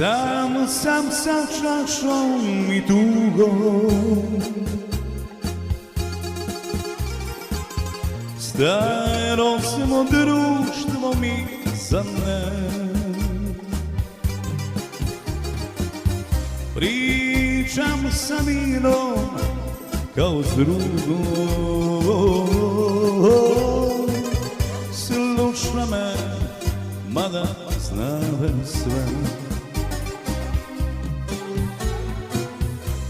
Sam sa čašom i tugom, staro smo društvo mi za ne. Pričam sa vinom kao s drugom, sluša me, mada znave sve.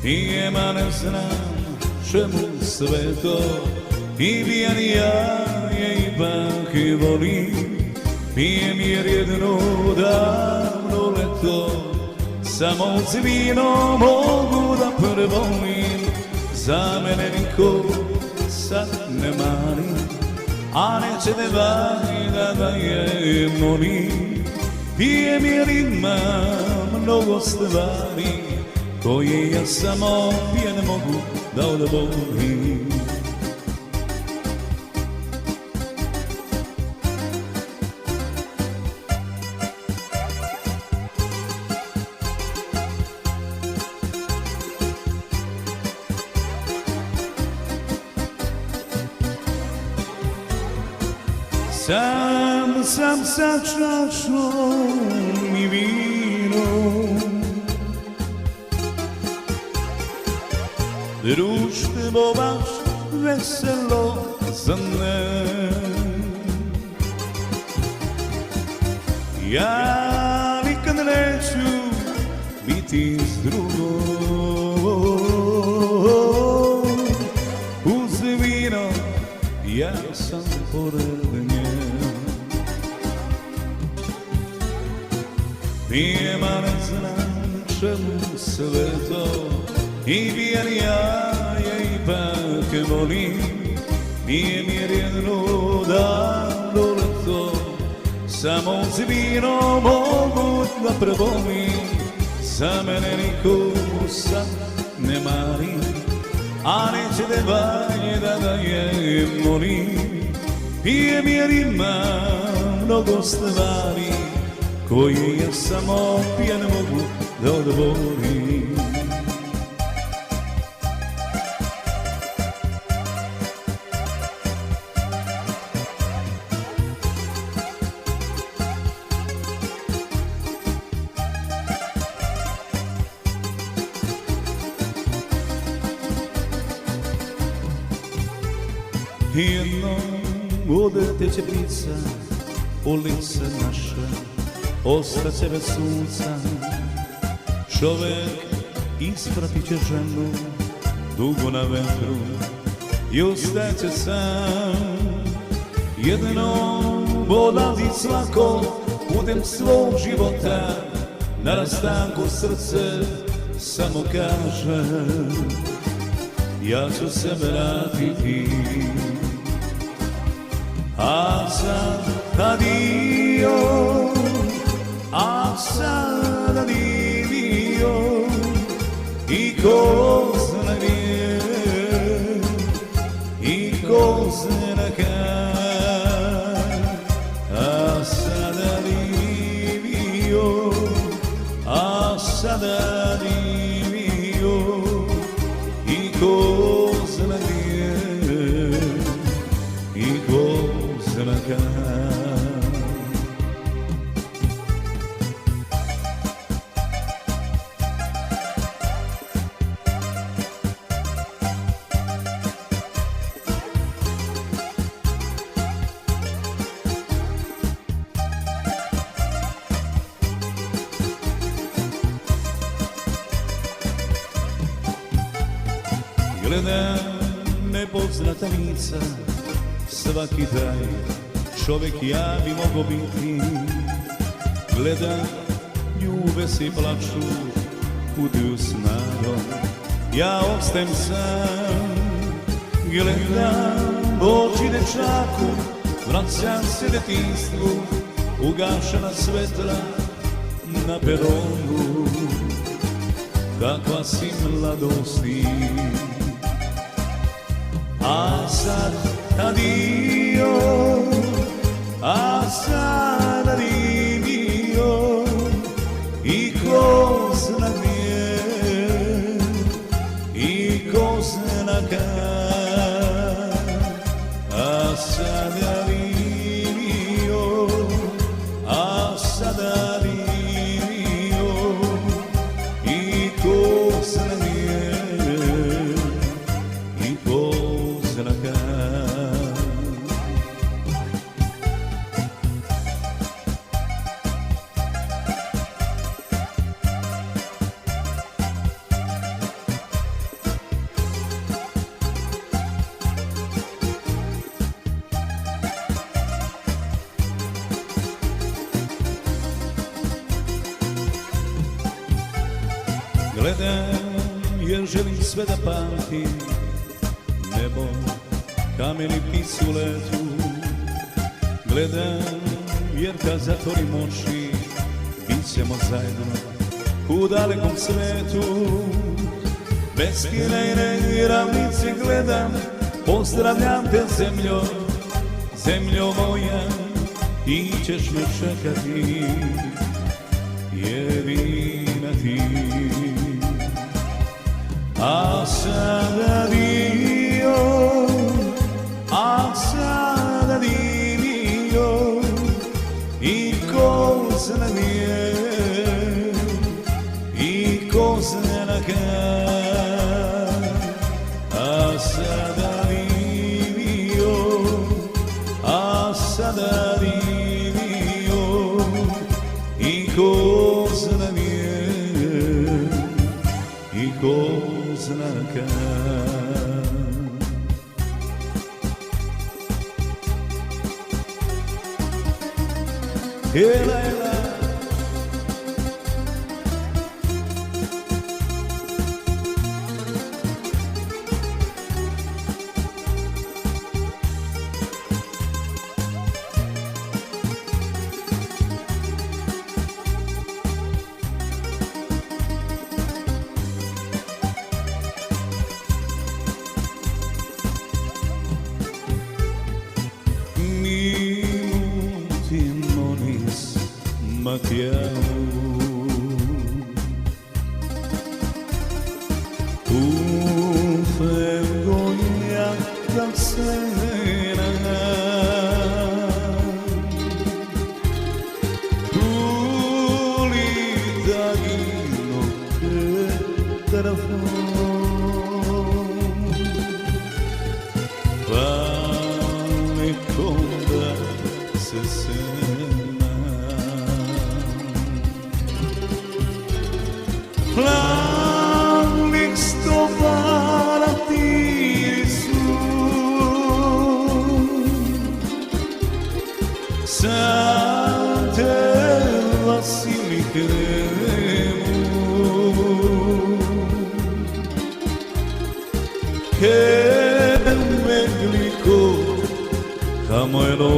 Ima ne znam čemu sve to, i pijan ja je ipak i volim. Pijem jer jedno davno leto samo uz vino mogu da prvolim. Za mene niko sad ne mari, a neće me valjda da je molim. Pijem jer imam mnogo stvari koje ja samo pijen mogu da odvolim. Sam sa čašom i vinom, društvo baš veselo za ne. Ja nikad neću biti s drugom, uz vino ja sam pored nje. Pijem, a ne znam čemu sve to, i pijan ja je ipak volim. Pijem jer jedno davno leto samo uz vino mogu da prvolim. Za mene niko sad ne mari, a nećete valjda da je molim. Pijem jer imam mnogo stvari koje ja samo pijan mogu da odvolim. Jednom odete će ptica, ulice naše ostat će bez sunca. Čovek ispratit će ženu dugo na vetru i ostaće sam. Jednom odlazi svako putem svog života, na rastanku srce samo kaže ja ću se vratiti. A sad adio, a sad adio, i ko zna gdje, i ko zna kad. A sad adio, a sad adio, i ko zna gdje, i ko zna kad. Gledam nepoznata lica, svaki dan čovjek ja bi mogo biti. Gledam ljube se plaču, putuju s nadom, ja ostajem sam. Gledam oči dečaku, vraćam se detinjstvu, ugašena svetla na peronu. Kakva si mladosti, a sad adio, a sad adio, i ko sada livio, a sada livio, i cosa mia, i cosa la Gledam jer želim sve da pamtim, nebo, kamen i pticu letu. Gledam jer kad zatvorim oči, bit ćemo zajedno u dalekom svetu. Beskrajne ravnice gledam, pozdravljam te zemljo, zemljo moja, ti ćeš me čekati, jedina ti. A sada dio, a sada divio, i cosa mia, i cosa la a sada divio, a sada divio, i cosa mia, i cosa la ela ma ti amo. Tu vergogna dal sera, tu l'italiano che telefono, fammi conta se sei. Planik stopara ti su, Sante Vasilike che me glico Samuelo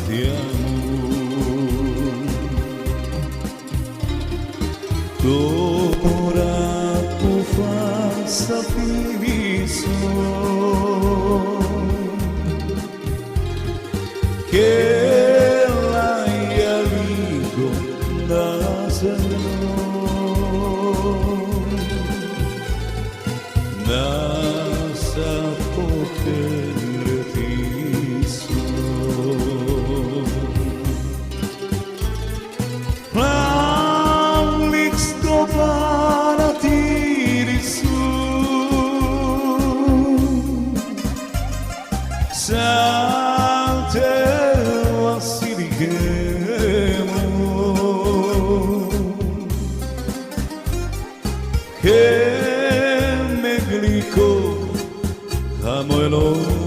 ti amo, ora tu faça isso che l'hai avuto da seno, da sapore para ti su, Sante Vasilike che me glico moje lovo